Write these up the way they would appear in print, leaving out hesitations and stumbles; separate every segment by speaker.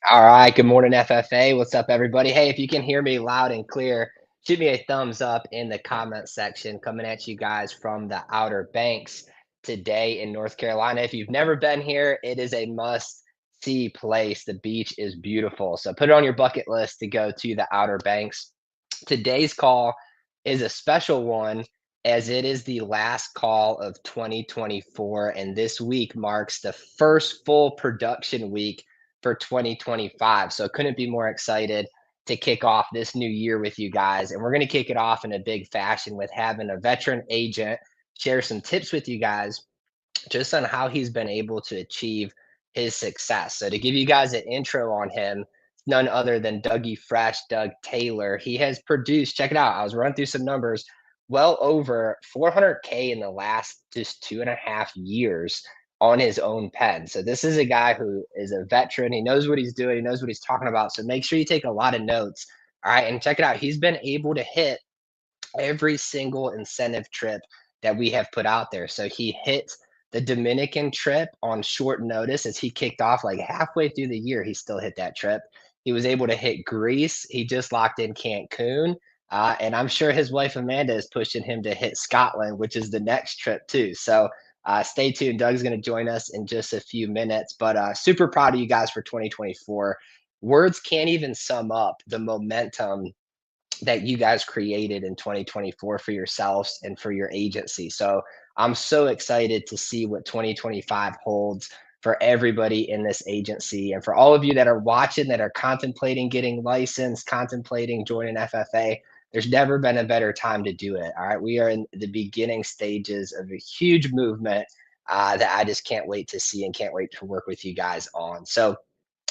Speaker 1: All right. Good morning, FFA. What's up, everybody? Hey, if you can hear me loud and clear, shoot me a thumbs up in the comment section. Coming at you guys from the Outer Banks today in North Carolina. If you've never been here, it is a must see place. The beach is beautiful. So put it on your bucket list to go to the Outer Banks. Today's call is a special one as it is the last call of 2024. And this week marks the first full production week for 2025. So couldn't be more excited to kick off this new year with you guys. And we're going to kick it off in a big fashion with having a veteran agent share some tips with you guys just on how he's been able to achieve his success. So to give you guys an intro on him, none other than Dougie Fresh, Doug Taylor. He has produced, check it out, I was running through some numbers, well over 400K in the last just 2.5 years on his own pen. So this is a guy who is a veteran. He knows what he's doing. He knows what he's talking about. So make sure you take a lot of notes. All right. And check it out. He's been able to hit every single incentive trip that we have put out there. So he hit the Dominican trip on short notice as he kicked off like halfway through the year. He still hit that trip. He was able to hit Greece. He just locked in Cancun. And I'm sure his wife Amanda is pushing him to hit Scotland, which is the next trip too. So stay tuned. Doug's going to join us in just a few minutes. But super proud of you guys for 2024. Words can't even sum up the momentum that you guys created in 2024 for yourselves and for your agency. So I'm so excited to see what 2025 holds for everybody in this agency and for all of you that are watching, that are contemplating getting licensed, contemplating joining FFA. There's never been a better time to do it. All right. We are in the beginning stages of a huge movement that I just can't wait to see and can't wait to work with you guys on. So,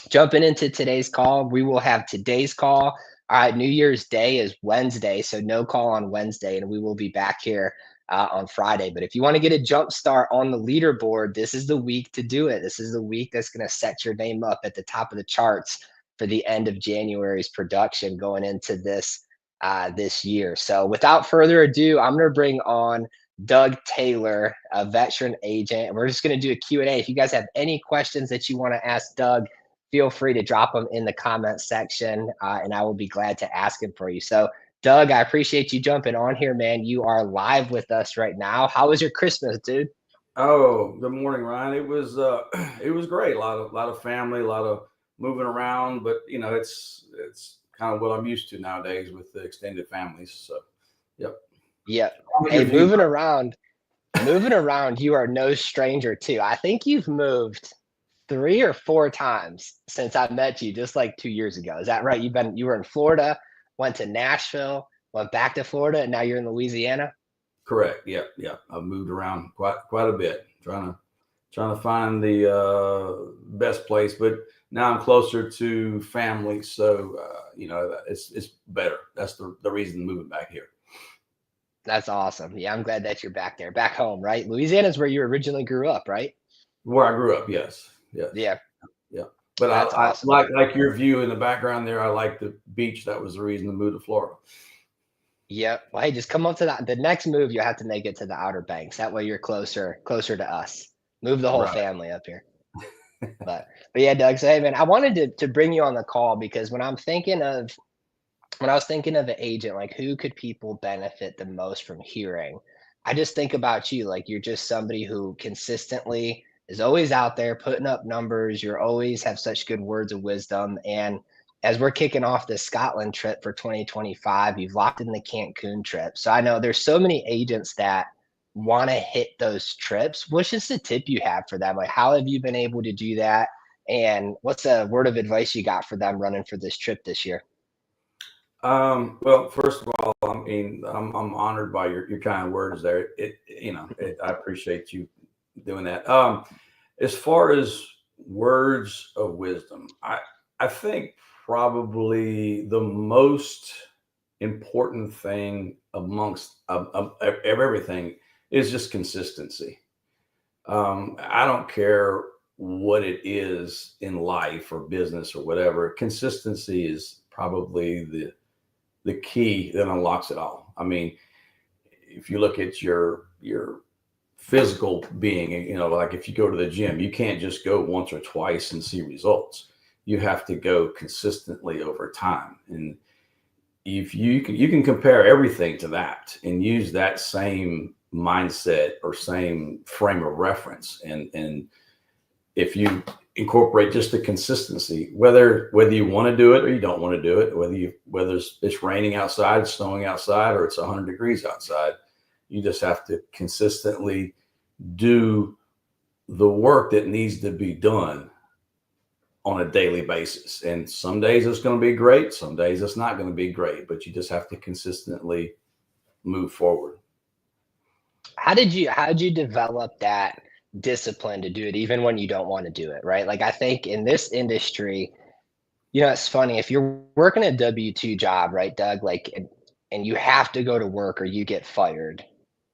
Speaker 1: jumping into today's call, we will have today's call. All right, New Year's Day is Wednesday, so no call on Wednesday, and we will be back here on Friday. But if you want to get a jump start on the leaderboard, this is the week to do it. This is the week that's going to set your name up at the top of the charts for the end of January's production going into this year. So without further ado, I'm going to bring on Doug Taylor, a veteran agent, and we're just going to do a Q&A. If you guys have any questions that you want to ask Doug, feel free to drop them in the comment section, and I will be glad to ask them for you. So, Doug, I appreciate you jumping on here, man. You are live with us right now. How was your Christmas, dude?
Speaker 2: Oh, good morning, Ryan. It was it was great. A lot of family, a lot of moving around, but it's kind of what I'm used to nowadays with the extended families. So, yep.
Speaker 1: Yep.
Speaker 2: How about
Speaker 1: Hey,
Speaker 2: you?
Speaker 1: moving around, you are no stranger to. I think you've moved 3 or 4 times since I met you, just like 2 years ago. Is that right? You were in Florida, went to Nashville, went back to Florida, and now you're in Louisiana.
Speaker 2: Correct. Yep. Yep. I've moved around quite a bit, trying to find the best place, but now I'm closer to family, so it's better. That's the reason moving back here.
Speaker 1: That's awesome. Yeah, I'm glad that you're back there, back home, right? Louisiana is where you originally grew up, right?
Speaker 2: Where I grew up, yes, yes.
Speaker 1: Yeah,
Speaker 2: Yeah. But
Speaker 1: that's
Speaker 2: I
Speaker 1: awesome,
Speaker 2: like
Speaker 1: man.
Speaker 2: your view in the background there. I like the beach. That was the reason to move to Florida.
Speaker 1: Yep. Well, hey, just come up to the next move. You have to make it to the Outer Banks. That way, you're closer to us. Move the whole
Speaker 2: Right.
Speaker 1: family up here. But yeah, Doug. So hey, man, I wanted to bring you on the call because when I was thinking of an agent, like who could people benefit the most from hearing? I just think about you, like you're just somebody who consistently is always out there putting up numbers. You're always have such good words of wisdom. And as we're kicking off this Scotland trip for 2025, you've locked in the Cancun trip. So I know there's so many agents that want to hit those trips. What's just the tip you have for them? Like, how have you been able to do that? And what's a word of advice you got for them running for this trip this year?
Speaker 2: Well, first of all, I mean, I'm honored by your kind words there. I appreciate you doing that. As far as words of wisdom, I think probably the most important thing amongst of everything is just consistency. I don't care what it is in life or business or whatever. Consistency is probably the key that unlocks it all. I mean, if you look at your physical being, like if you go to the gym, you can't just go once or twice and see results. you have to go consistently over time. And if you can compare everything to that and use that same mindset or same frame of reference, and if you incorporate just the consistency, whether you want to do it or you don't want to do it, whether it's raining outside, snowing outside, or it's 100 degrees outside, you just have to consistently do the work that needs to be done on a daily basis. And some days it's going to be great, some days it's not going to be great, but you just have to consistently move forward.
Speaker 1: How did you develop that discipline to do it even when you don't want to do it, right? Like I think in this industry, it's funny if you're working a W-2 job, right, Doug? Like and you have to go to work or you get fired.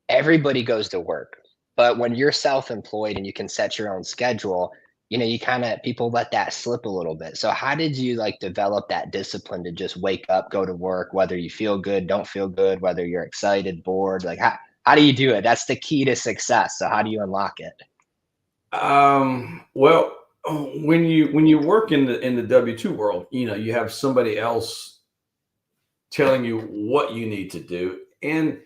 Speaker 1: Everybody goes to work. But when you're self-employed and you can set your own schedule, you kind of people let that slip a little bit. So how did you like develop that discipline to just wake up, go to work, whether you feel good, don't feel good, whether you're excited, bored? Like how do you do it? That's the key to success. So how do you unlock it?
Speaker 2: Well, when you work in the W-2 world, you have somebody else telling you what you need to do. And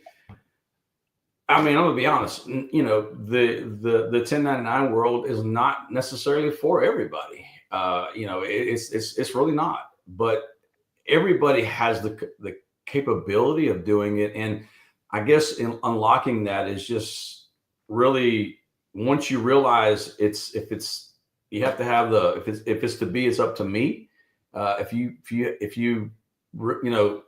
Speaker 2: I mean, I'm gonna be honest. The 1099 world is not necessarily for everybody. It's really not. But everybody has the capability of doing it, and I guess in unlocking that is just really, once you realize it's you have to have the if it's to be, it's up to me.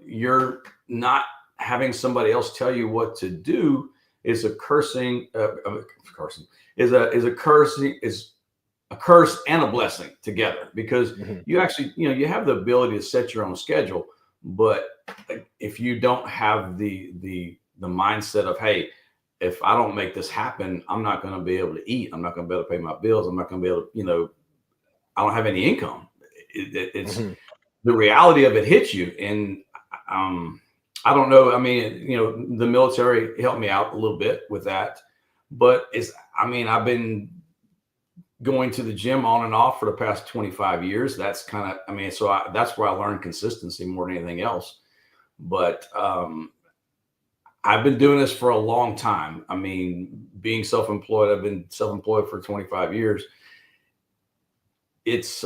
Speaker 2: You're not having somebody else tell you what to do is a cursing cursing is a cursing is a curse and a blessing together, because
Speaker 1: Mhm.
Speaker 2: you actually, you have the ability to set your own schedule, but if you don't have the mindset of, hey, if I don't make this happen, I'm not going to be able to eat, I'm not going to be able to pay my bills, I'm not going to be able to, I don't have any income. It's
Speaker 1: Mhm.
Speaker 2: the reality of it hits you. And um I don't know, I mean, the military helped me out a little bit with that, but I've been going to the gym on and off for the past 25 years. That's kind of, that's where I learned consistency more than anything else. But I've been doing this for a long time. I mean, being self-employed, I've been self-employed for 25 years. It's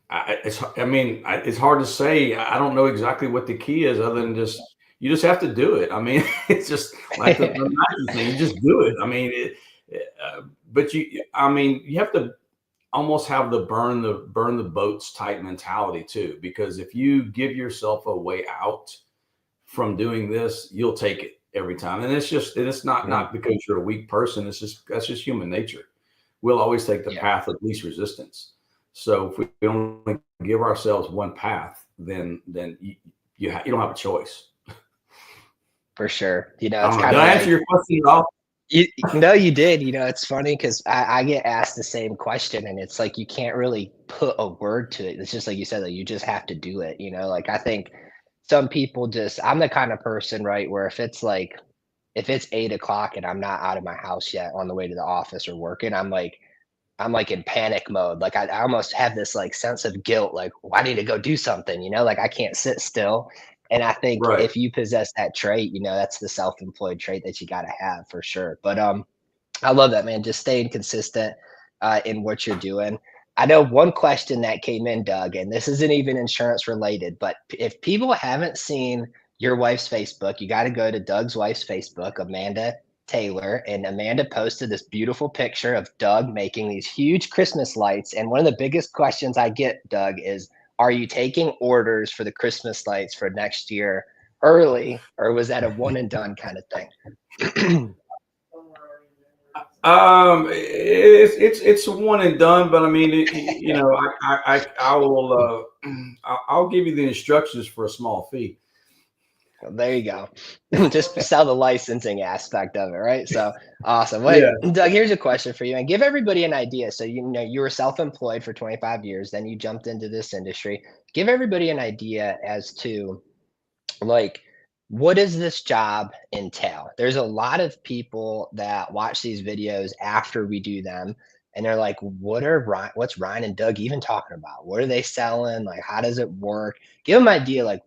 Speaker 2: it's hard to say. I don't know exactly what the key is, other than just, you just have to do it. I mean, it's just like the Nike thing. You just do it. I mean, but you have to almost have the burn the boats type mentality too, because if you give yourself a way out from doing this, you'll take it every time. And it's not because you're a weak person. That's just human nature. We'll always take the
Speaker 1: Yeah,
Speaker 2: path of least resistance. So if we only give ourselves one path, then you don't have a choice.
Speaker 1: for sure.
Speaker 2: I
Speaker 1: It's
Speaker 2: don't know.
Speaker 1: kind
Speaker 2: Did
Speaker 1: of
Speaker 2: I answer
Speaker 1: like
Speaker 2: your question at all?
Speaker 1: no, you did. It's funny because I get asked the same question, and it's like you can't really put a word to it. It's just like you said, that you just have to do it. Like I think some people just, I'm the kind of person, right, where if it's 8 o'clock and I'm not out of my house yet on the way to the office or working, I'm like in panic mode. Like I almost have this like sense of guilt, like, well, I need to go do something, like I can't sit still. And I think
Speaker 2: Right.
Speaker 1: if you possess that trait, that's the self-employed trait that you got to have for sure. But I love that, man. Just staying consistent in what you're doing. I know one question that came in, Doug, and this isn't even insurance related, but if people haven't seen your wife's Facebook, you got to go to Doug's wife's Facebook, Amanda Taylor. And Amanda posted this beautiful picture of Doug making these huge Christmas lights. And one of the biggest questions I get, Doug, is are you taking orders for the Christmas lights for next year early, or was that a one and done kind of thing?
Speaker 2: It's a one and done, but I mean, I will, I'll give you the instructions for a small fee.
Speaker 1: Well, there you go. Just sell the licensing aspect of it, right? So awesome. Wait,
Speaker 2: Yeah.
Speaker 1: Doug, here's a question for you, and give everybody an idea. So you were self-employed for 25 years, then you jumped into this industry. Give everybody an idea as to like what does this job entail? There's a lot of people that watch these videos after we do them, and they're like, what's Ryan and Doug even talking about? What are they selling? Like, how does it work? Give them an idea, like,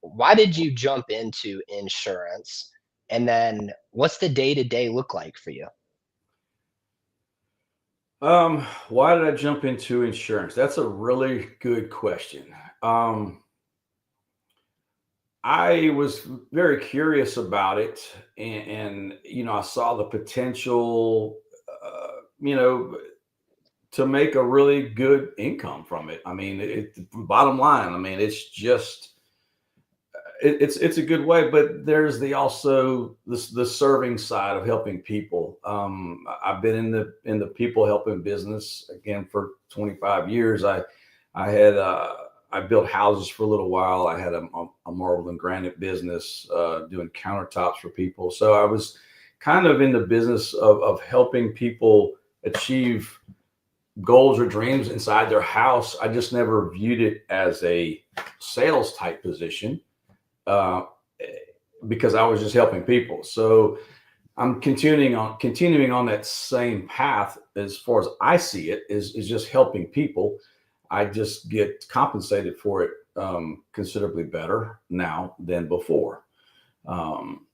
Speaker 1: why did you jump into insurance? And then what's the day to day look like for you?
Speaker 2: Why did I jump into insurance? That's a really good question. Um, I was very curious about it, and I saw the potential, you know, to make a really good income from it. I mean, bottom line, I mean, it's just it's a good way, but there's the serving side of helping people. I've been in the people helping business again for 25 years. I had I built houses for a little while. I had a marble and granite business doing countertops for people. So I was kind of in the business of helping people achieve goals or dreams inside their house. I just never viewed it as a sales type position, uh, because I was just helping people. So I'm continuing on that same path as far as I see it is just helping people. I just get compensated for it considerably better now than before. Um,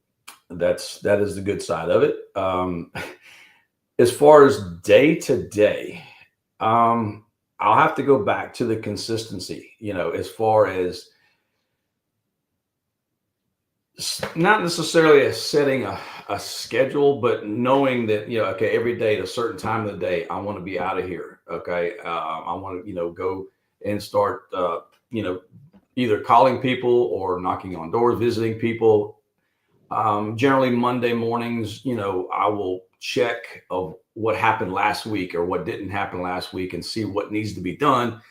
Speaker 2: that is the good side of it. As far as day to day, I'll have to go back to the consistency. As far as not necessarily setting a schedule, but knowing that, okay, every day at a certain time of the day, I want to be out of here. Okay. I want to, go and start, either calling people or knocking on doors, visiting people. Generally Monday mornings, I will check of what happened last week or what didn't happen last week and see what needs to be done.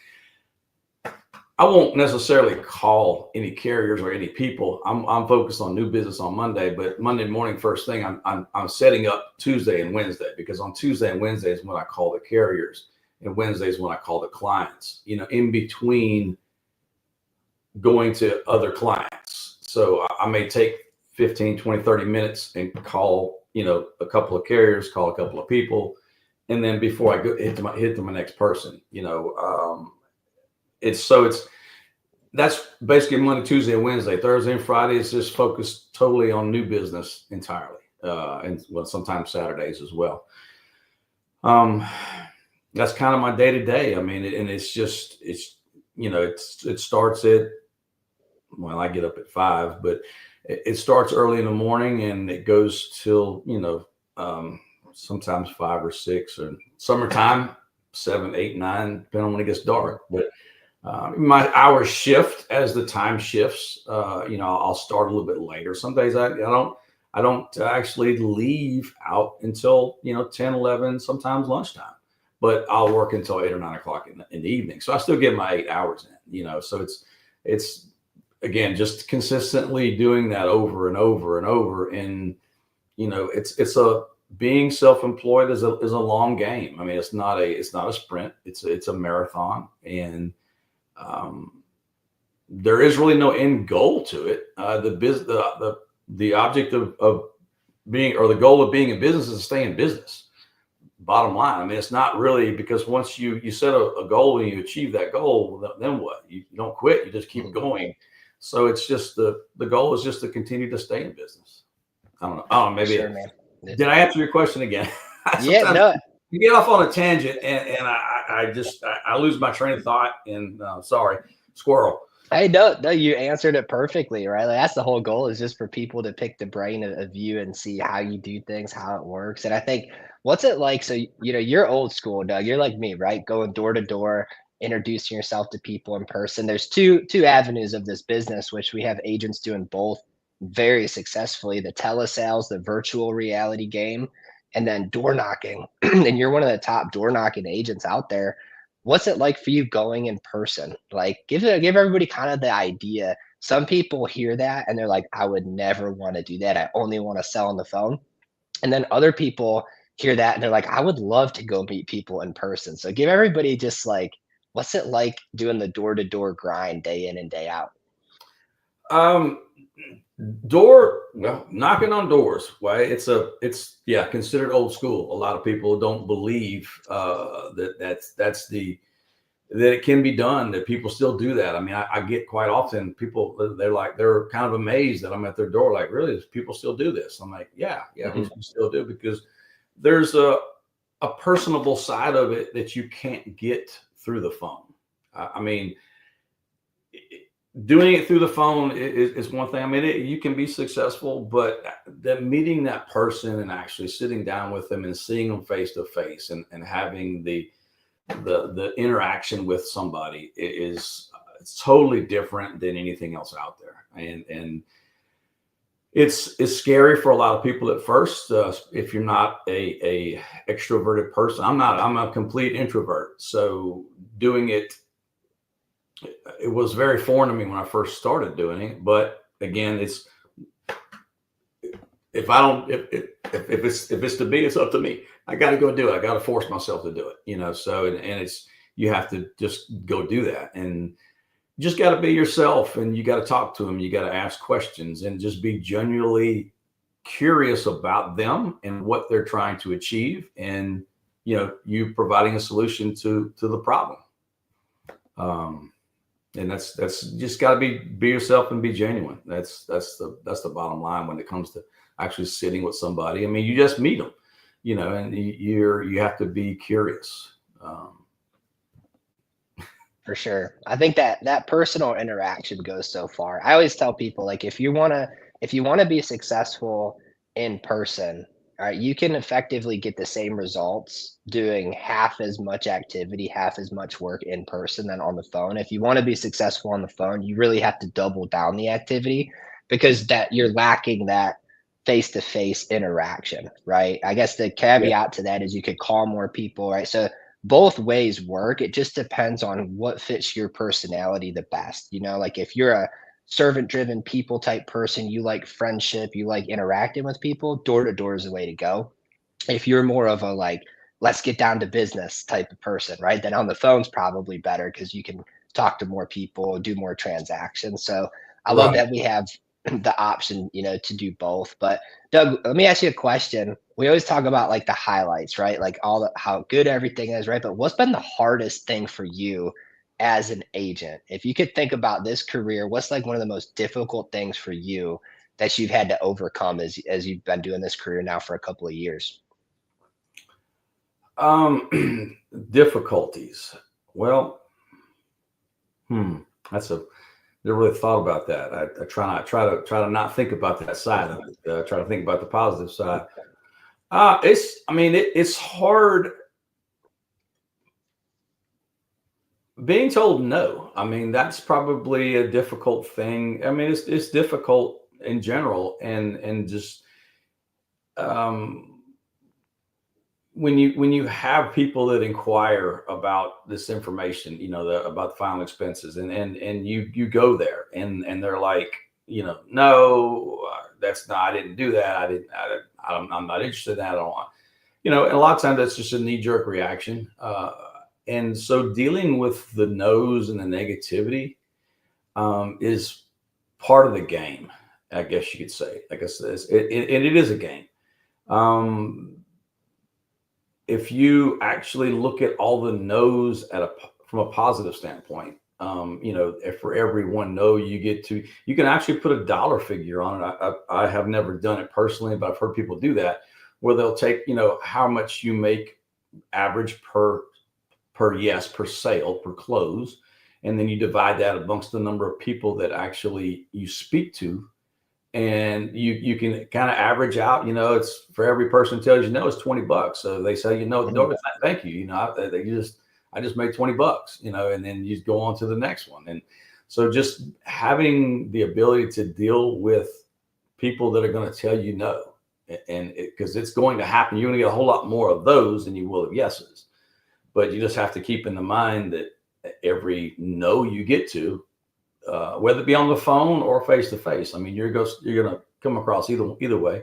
Speaker 2: I won't necessarily call any carriers or any people. I'm focused on new business on Monday, but Monday morning, first thing, I'm setting up Tuesday and Wednesday, because on Tuesday and Wednesday is when I call the carriers, and Wednesday is when I call the clients. In between going to other clients, so I may take 15, 20, 30 minutes and call a couple of carriers, call a couple of people, and then before I go hit to my next person. It's that's basically Monday, Tuesday, and Wednesday. Thursday and Friday is just focused totally on new business entirely, and well, sometimes Saturdays as well. That's kind of my day to day. I mean, and it's it starts at, well, I get up at 5, but it starts early in the morning and it goes till sometimes 5 or 6, or summertime 7, 8, 9, depending on when it gets dark. But my hours shift as the time shifts. I'll start a little bit later. Some days I don't actually leave out until 10, 11, sometimes lunchtime, but I'll work until 8 or 9 o'clock in the evening. So I still get my 8 hours in. So it's again just consistently doing that over and over and over. And it's a being self-employed is a long game. I mean, it's not a sprint. It's a marathon, and there is really no end goal to it. The object of being, or the goal of being in business, is to stay in business. Bottom line. I mean, it's not really, because once you set a goal and you achieve that goal, then what? You don't quit. You just keep going. So it's just the goal is just to continue to stay in business. I don't know. Oh, maybe.
Speaker 1: Sure, man.
Speaker 2: Did I answer your question again?
Speaker 1: Yeah, no.
Speaker 2: You get off on a tangent, and I lose my train of thought, and sorry, squirrel.
Speaker 1: Hey, no, you answered it perfectly, right? Like, that's the whole goal, is just for people to pick the brain of you and see how you do things, how it works. And I think, what's it like? So, you're old school, Doug. You're like me, right? Going door to door, introducing yourself to people in person. There's two avenues of this business, which we have agents doing both very successfully: the telesales, the virtual reality game, and then door knocking. And you're one of the top door knocking agents out there. What's it like for you going in person? Like, give everybody kind of the idea. Some people hear that and they're like, I would never want to do that. I only want to sell on the phone. And then other people hear that and they're like, I would love to go meet people in person. So give everybody just like, what's it like doing the door to door grind day in and day out?
Speaker 2: Knocking on doors. Why it's considered old school. A lot of people don't believe that it can be done, that people still do that. I mean, I get quite often people, they're kind of amazed that I'm at their door. Like, really, people still do this? I'm like, yeah, we still do, because there's a personable side of it that you can't get through the phone. I mean, doing it through the phone is one thing. I mean, you can be successful, but meeting that person and actually sitting down with them and seeing them face to face and having the interaction with somebody is totally different than anything else out there. And it's scary for a lot of people at first, if you're not a extroverted person. I'm a complete introvert. So doing it was very foreign to me when I first started doing it. But again, if it's to be, it's up to me. I got to go do it. I got to force myself to do it, so, and you have to just go do that, and you just got to be yourself, and you got to talk to them. You got to ask questions and just be genuinely curious about them and what they're trying to achieve. And, you providing a solution to the problem. And that's just got to be yourself and be genuine. That's the bottom line when it comes to actually sitting with somebody. I mean, you just meet them, and you have to be curious.
Speaker 1: For sure. I think that personal interaction goes so far. I always tell people, like, if you want to be successful in person, all right, you can effectively get the same results doing half as much activity, half as much work in person than on the phone. If you want to be successful on the phone, you really have to double down the activity, because that you're lacking that face-to-face interaction, right? I guess the caveat to that is you could call more people, right? So both ways work. It just depends on what fits your personality the best. Like, if you're a servant driven people type person, you like friendship, you like interacting with people, door to door is the way to go. If you're more of a, like, let's get down to business type of person, right, then on the phone's probably better, because you can talk to more people, do more transactions. So I love
Speaker 2: Right.
Speaker 1: that we have the option, to do both. But Doug, let me ask you a question. We always talk about, like, the highlights, right? Like, how good everything is, right? But what's been the hardest thing for you as an agent? If you could think about this career, what's, like, one of the most difficult things for you that you've had to overcome as you've been doing this career now for a couple of years?
Speaker 2: Difficulties. Well, that's never really thought about that. I try to not think about that side of it. Try to think about the positive side. It's hard being told no. I mean, that's probably a difficult thing. I mean, it's difficult in general, and just when you have people that inquire about this information, about the final expenses, and you go there, and they're like, no, that's not, I didn't do that. I'm not interested in that. I don't want, and a lot of times that's just a knee jerk reaction. And so dealing with the no's and the negativity is part of the game, I guess you could say. I guess it is a game. If you actually look at all the no's from a positive standpoint, if for every one no you get to, you can actually put a dollar figure on it. I have never done it personally, but I've heard people do that, where they'll take, how much you make average per yes, per sale, per close, and then you divide that amongst the number of people that actually you speak to, and you can kind of average out, it's for every person tells you no, it's $20. So they say, no, thank you. I just made $20, and then you go on to the next one. And so just having the ability to deal with people that are going to tell you no, and because it's going to happen, you're going to get a whole lot more of those than you will of yeses. But you just have to keep in the mind that every no you get to, whether it be on the phone or face to face, I mean, you're going to come across either way.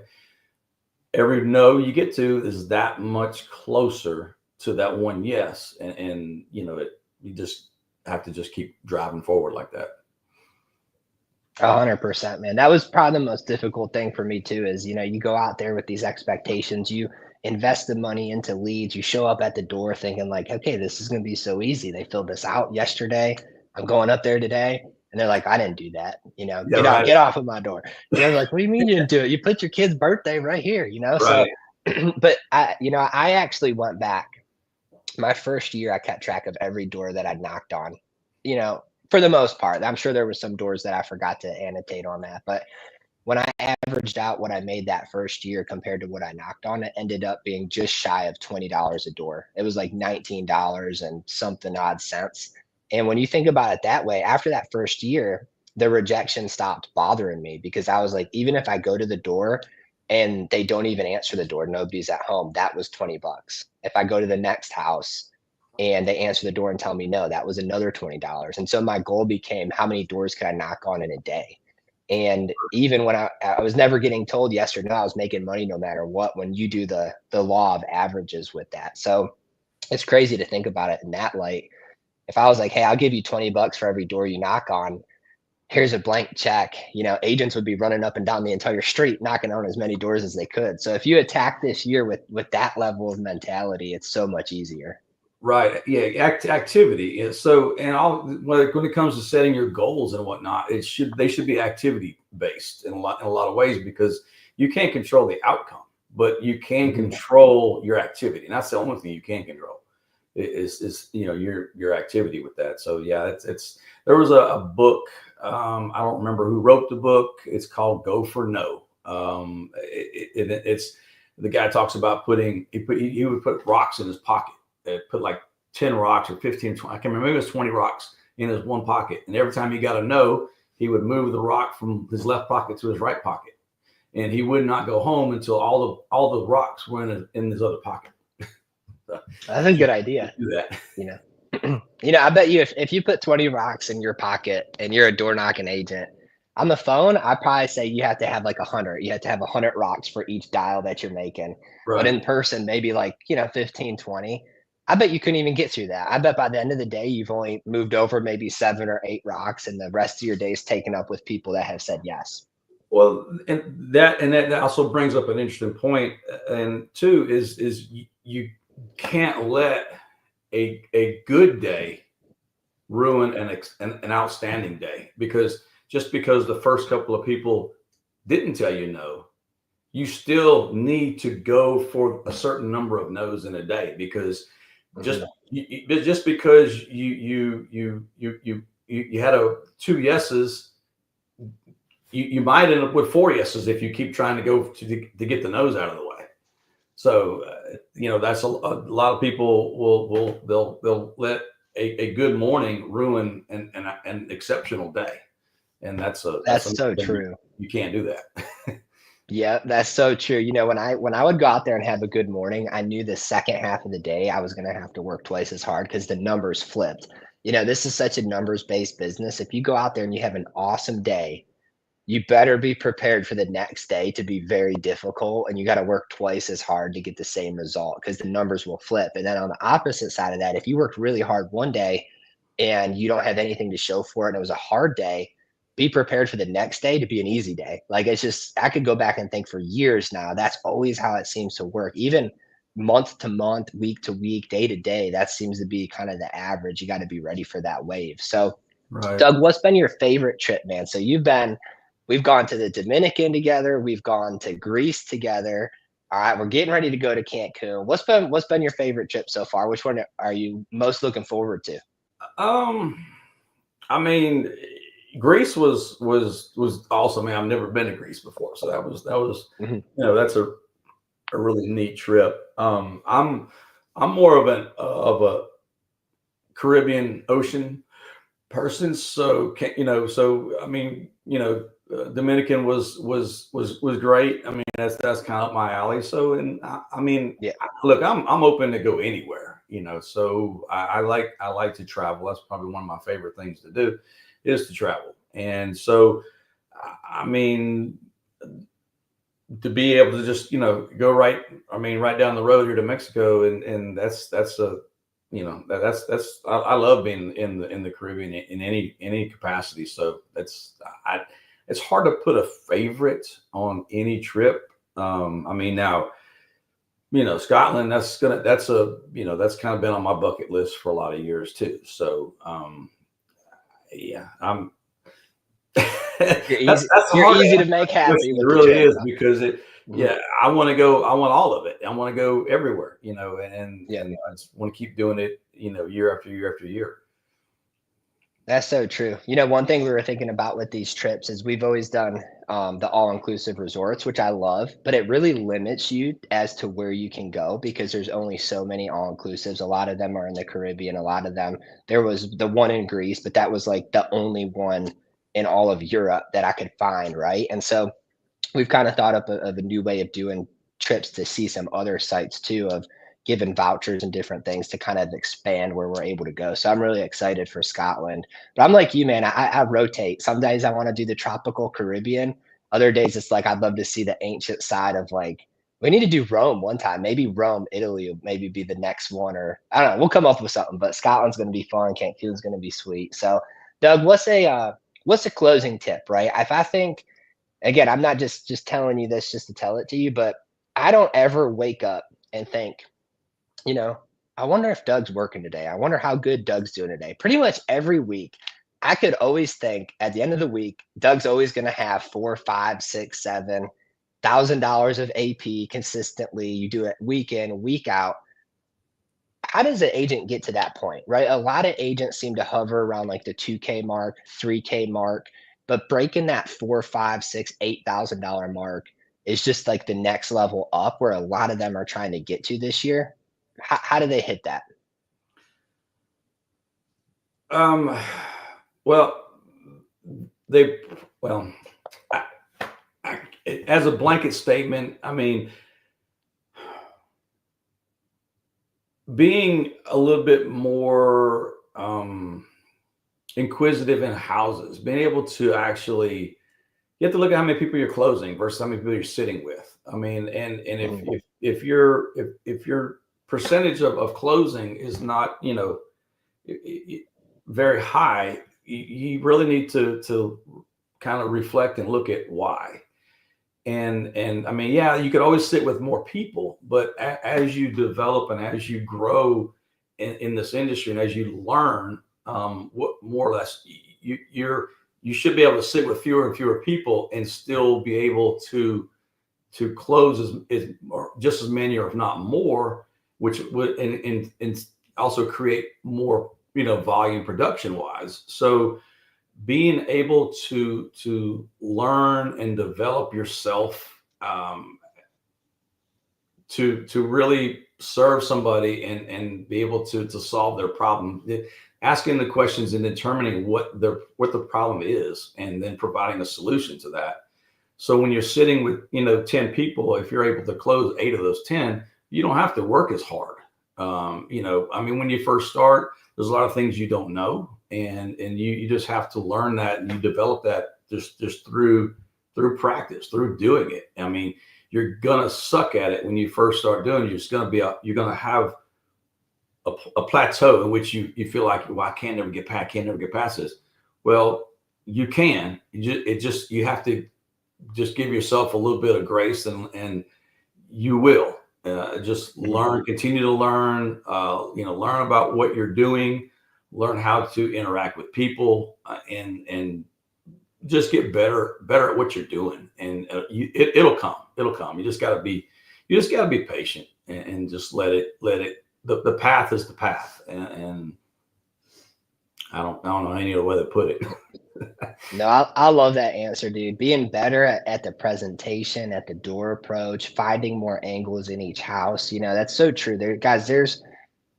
Speaker 2: Every no you get to is that much closer to that one yes, and you just have to just keep driving forward like that.
Speaker 1: 100%, man. That was probably the most difficult thing for me too, is, you go out there with these expectations, you invest the money into leads, you show up at the door thinking like, okay, this is going to be so easy. They filled this out yesterday. I'm going up there today. And they're like, I didn't do that.
Speaker 2: Yeah, right,
Speaker 1: Get off of my door. Like, what do you mean you didn't do it? You put your kid's birthday right here. So,
Speaker 2: right.
Speaker 1: but I actually went back my first year. I kept track of every door that I'd knocked on, you know, for the most part. I'm sure there were some doors that I forgot to annotate on that, but when I averaged out what I made that first year compared to what I knocked on, it ended up being just shy of $20 a door. It was like $19 and something odd cents. And when you think about it that way, after that first year, the rejection stopped bothering me because I was like, even if I go to the door and they don't even answer the door, nobody's at home, that was 20 bucks. If I go to the next house and they answer the door and tell me no, that was another $20. And so my goal became, how many doors could I knock on in a day? And even when I was never getting told yes or no, I was making money no matter what, when you do the law of averages with that. So it's crazy to think about it in that light. If I was like, hey, I'll give you 20 bucks for every door you knock on, here's a blank check, agents would be running up and down the entire street knocking on as many doors as they could. So if you attack this year with that level of mentality, it's so much easier.
Speaker 2: Right. Yeah. Activity. Yeah. So, and all when it comes to setting your goals and whatnot, they should be activity based in a lot of ways, because you can't control the outcome, but you can control your activity. And that's the only thing you can control is your activity with that. So yeah, it's there was a book. I don't remember who wrote the book. It's called Go for No. It's the guy talks about he would put rocks in his pocket. Put like 10 rocks or 15, 20, I can't remember, maybe it was 20 rocks in his one pocket. And every time he got a no, he would move the rock from his left pocket to his right pocket. And he would not go home until all the rocks were in his other pocket.
Speaker 1: That's a good idea.
Speaker 2: Do that.
Speaker 1: I bet you if you put 20 rocks in your pocket and you're a door knocking agent, on the phone, I'd probably say you have to have like 100. You have to have 100 rocks for each dial that you're making. But
Speaker 2: Right.
Speaker 1: in person, maybe like, 15, 20. I bet you couldn't even get through that. I bet by the end of the day, you've only moved over maybe 7 or 8 rocks, and the rest of your day is taken up with people that have said yes.
Speaker 2: Well, and that also brings up an interesting point. And two is you can't let a good day ruin an outstanding day, because just because the first couple of people didn't tell you no, you still need to go for a certain number of no's in a day, because just because you had two yeses, you might end up with 4 yeses if you keep trying to go to get the no's out of the way. So that's a lot of people they'll let a good morning ruin an exceptional day, and that's
Speaker 1: So true.
Speaker 2: you can't do that.
Speaker 1: Yeah, that's so true. When I would go out there and have a good morning, I knew the second half of the day I was going to have to work twice as hard because the numbers flipped. This is such a numbers-based business. If you go out there and you have an awesome day, you better be prepared for the next day to be very difficult, and you got to work twice as hard to get the same result because the numbers will flip. And then on the opposite side of that, if you worked really hard one day and you don't have anything to show for it and it was a hard day, be prepared for the next day to be an easy day. Like, it's just, I could go back and think for years now, that's always how it seems to work. Even month to month, week to week, day to day, that seems to be kind of the average. You got to be ready for that wave. So,
Speaker 2: Right.
Speaker 1: Doug, what's been your favorite trip, man? So we've gone to the Dominican together, we've gone to Greece together. All right, we're getting ready to go to Cancun. What's been your favorite trip so far? Which one are you most looking forward to?
Speaker 2: I mean, Greece was awesome. I mean, I've never been to Greece before, so that was that's a really neat trip. I'm more of a Caribbean ocean person, so so I mean, Dominican was great. I mean, that's kind of up my alley. So, and I mean,
Speaker 1: Yeah.
Speaker 2: look, I'm open to go anywhere. So I like to travel. That's probably one of my favorite things to do, is to travel. And so, I mean, to be able to just go right down the road here to Mexico, and that's a I love being in the Caribbean in any capacity. So it's hard to put a favorite on any trip. I mean, now, Scotland, that's kind of been on my bucket list for a lot of years too. So, yeah, I'm, that's the
Speaker 1: You're
Speaker 2: hard
Speaker 1: easy to
Speaker 2: answer.
Speaker 1: make
Speaker 2: Listen,
Speaker 1: happy
Speaker 2: it
Speaker 1: with the
Speaker 2: really
Speaker 1: trip.
Speaker 2: is because
Speaker 1: Mhm.
Speaker 2: yeah, I want to go. I want all of it. I want to go everywhere,
Speaker 1: Yeah.
Speaker 2: and I just want to keep doing it, year after year after year.
Speaker 1: That's so true. One thing we were thinking about with these trips is we've always done the all-inclusive resorts, which I love, but it really limits you as to where you can go because there's only so many all-inclusives. A lot of them are in the Caribbean. A lot of them, there was the one in Greece, but that was like the only one in all of Europe that I could find, right? And so we've kind of thought up of a new way of doing trips to see some other sites too, of giving vouchers and different things to kind of expand where we're able to go. So I'm really excited for Scotland. But I'm like you, man. I rotate. Some days I want to do the tropical Caribbean. Other days it's like I'd love to see the ancient side of like we need to do Rome one time. Maybe Rome, Italy will maybe be the next one, or I don't know. We'll come up with something. But Scotland's going to be fun. Cancun's going to be sweet. So, Doug, what's a closing tip, right? If I think again, I'm not just telling you this just to tell it to you, but I don't ever wake up and think, you know, I wonder if Doug's working today. I wonder how good Doug's doing today. Pretty much every week, I could always think at the end of the week, Doug's always going to have 4, 5, 6, $7,000 of AP consistently. You do it week in, week out. How does an agent get to that point, right? A lot of agents seem to hover around like the 2K mark, 3K mark, but breaking that 4, 5, 6, $8,000 mark is just like the next level up where a lot of them are trying to get to this year. How do they hit that?
Speaker 2: Um, well, they, well, I, I, as a blanket statement, I mean, being a little bit more inquisitive in houses, being able to actually, you have to look at how many people you're closing versus how many people you're sitting with. I mean, and
Speaker 1: Mhm.
Speaker 2: if your percentage of closing is not, very high, you really need to kind of reflect and look at why. And I mean, yeah, you could always sit with more people, but as you develop and as you grow in this industry and as you learn, what more or less you should be able to sit with fewer and fewer people and still be able to close as or just as many or if not more, which would and also create more, volume production wise. So being able to learn and develop yourself, to really serve somebody and be able to solve their problem, asking the questions and determining what the problem is and then providing a solution to that. So when you're sitting with 10 people, if you're able to close 8 of those 10, you don't have to work as hard. I mean, when you first start, there's a lot of things you don't know, and you just have to learn that, and you develop that just through practice, through doing it. I mean, you're gonna suck at it when you first start doing it. You're gonna have a plateau in which you feel like, well, can't never get past this. Well, you can. You have to just give yourself a little bit of grace, and you will, just
Speaker 1: Mhm.
Speaker 2: learn, continue to learn, learn about what you're doing, learn how to interact with people, and just get better at what you're doing, and it'll come. You just got to be patient, and just let it the path is the path, and I don't know any other way to put it.
Speaker 1: No, I love that answer, dude. Being better at the presentation, at the door approach, finding more angles in each house. That's so true. Guys, there's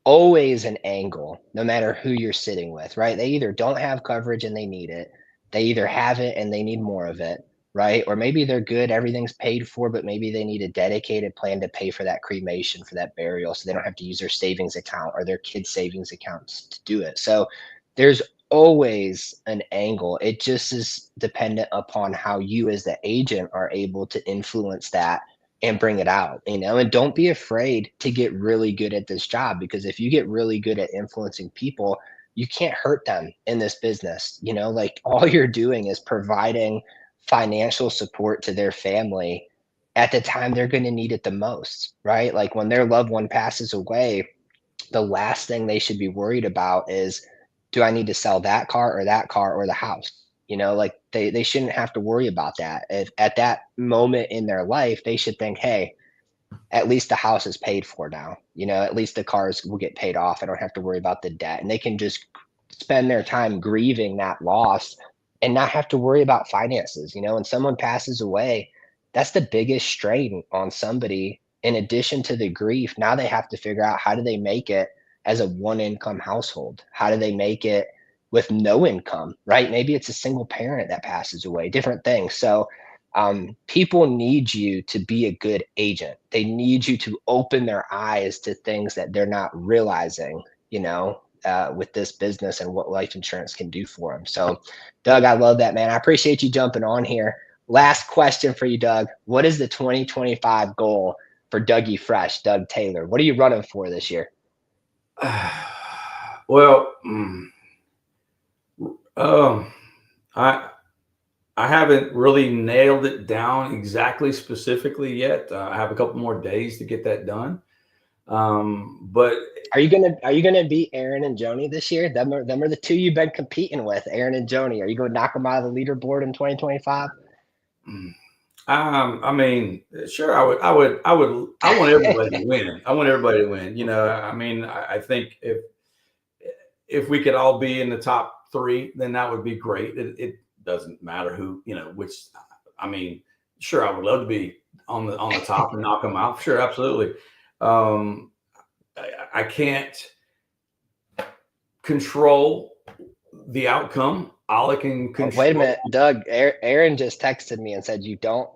Speaker 1: always an angle, no matter who you're sitting with, right? They either don't have coverage and they need it, they either have it and they need more of it, right? Or maybe they're good, everything's paid for, but maybe they need a dedicated plan to pay for that cremation, for that burial, so they don't have to use their savings account or their kids' savings accounts to do it. So there's always an angle. It just is dependent upon how you, as the agent, are able to influence that and bring it out. And don't be afraid to get really good at this job, because if you get really good at influencing people, you can't hurt them in this business. Like all you're doing is providing financial support to their family at the time they're going to need it the most, right? Like when their loved one passes away, the last thing they should be worried about is, do I need to sell that car or the house? Like they shouldn't have to worry about that. If at that moment in their life, they should think, hey, at least the house is paid for now. At least the cars will get paid off. I don't have to worry about the debt. And they can just spend their time grieving that loss and not have to worry about finances. When someone passes away, that's the biggest strain on somebody. In addition to the grief, now they have to figure out, how do they make it as a one income household? How do they make it with no income, right? Maybe it's a single parent that passes away, different things. So people need you to be a good agent. They need you to open their eyes to things that they're not realizing, with this business and what life insurance can do for them. So, Doug, I love that, man. I appreciate you jumping on here. Last question for you, Doug. What is the 2025 goal for Dougie Fresh, Doug Taylor? What are you running for this year?
Speaker 2: Well, I haven't really nailed it down exactly specifically yet. I have a couple more days to get that done. But
Speaker 1: are you gonna beat Aaron and Joni this year? Them are the two you've been competing with, Aaron and Joni. Are you going to knock them out of the leaderboard in 2025?
Speaker 2: I mean, sure. I want everybody to win. I want everybody to win. I mean, I think if we could all be in the top 3, then that would be great. It doesn't matter who, which, I mean, sure, I would love to be on the top and knock them out. Sure, absolutely. I can't control the outcome. All I can control.
Speaker 1: Wait a minute, Doug. Aaron just texted me and said you don't.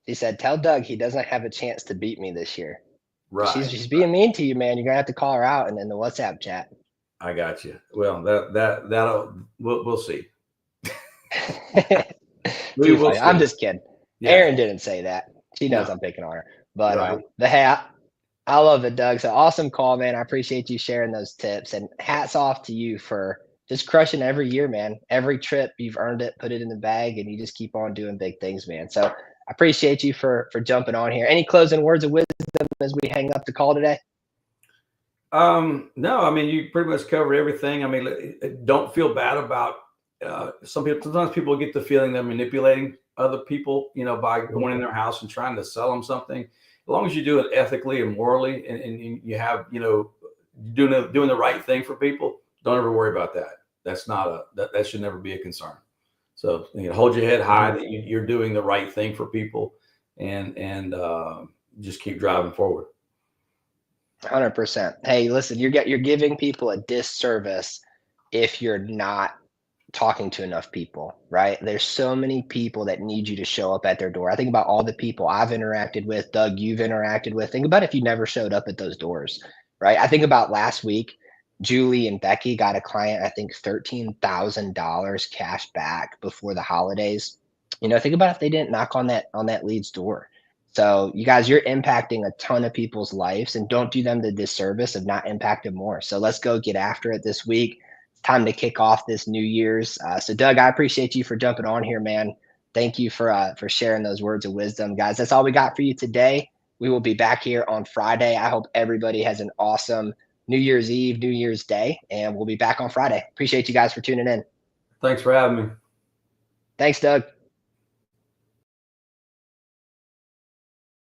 Speaker 1: He said, "Tell Doug he doesn't have a chance to beat me this year."
Speaker 2: Right.
Speaker 1: She's being mean to you, man. You're gonna have to call her out in the WhatsApp chat.
Speaker 2: I got you. Well, we'll see.
Speaker 1: We'll see. I'm just kidding.
Speaker 2: Yeah.
Speaker 1: Aaron didn't say that. She knows I'm picking on her. But
Speaker 2: right.
Speaker 1: Hey, I love it, Doug. So awesome call, man. I appreciate you sharing those tips, and hats off to you for just crushing every year, man. Every trip you've earned it, put it in the bag, and you just keep on doing big things, man. So I appreciate you for jumping on here. Any closing words of wisdom as we hang up the call today?
Speaker 2: No, I mean, you pretty much covered everything. I mean, don't feel bad about sometimes people get the feeling they're manipulating other people, by going in their house and trying to sell them something. As long as you do it ethically and morally, and you have, doing the right thing for people, don't ever worry about that. That's not that should never be a concern. So hold your head high that you're doing the right thing for people, and just keep driving forward.
Speaker 1: 100%. Hey, listen, you're giving people a disservice if you're not talking to enough people, right? There's so many people that need you to show up at their door. I think about all the people I've interacted with, Doug, you've interacted with. Think about if you never showed up at those doors, right? I think about last week, Julie and Becky got a client, I think $13,000 cash back before the holidays. Think about if they didn't knock on that lead's door. So you guys, you're impacting a ton of people's lives, and don't do them the disservice of not impacting more. So let's go get after it this week. It's time to kick off this New Year's. So Doug, I appreciate you for jumping on here, man. Thank you for sharing those words of wisdom, guys. That's all we got for you today. We will be back here on Friday. I hope everybody has an awesome New Year's Eve, New Year's Day, and we'll be back on Friday. Appreciate you guys for tuning in.
Speaker 2: Thanks for having me.
Speaker 1: Thanks, Doug.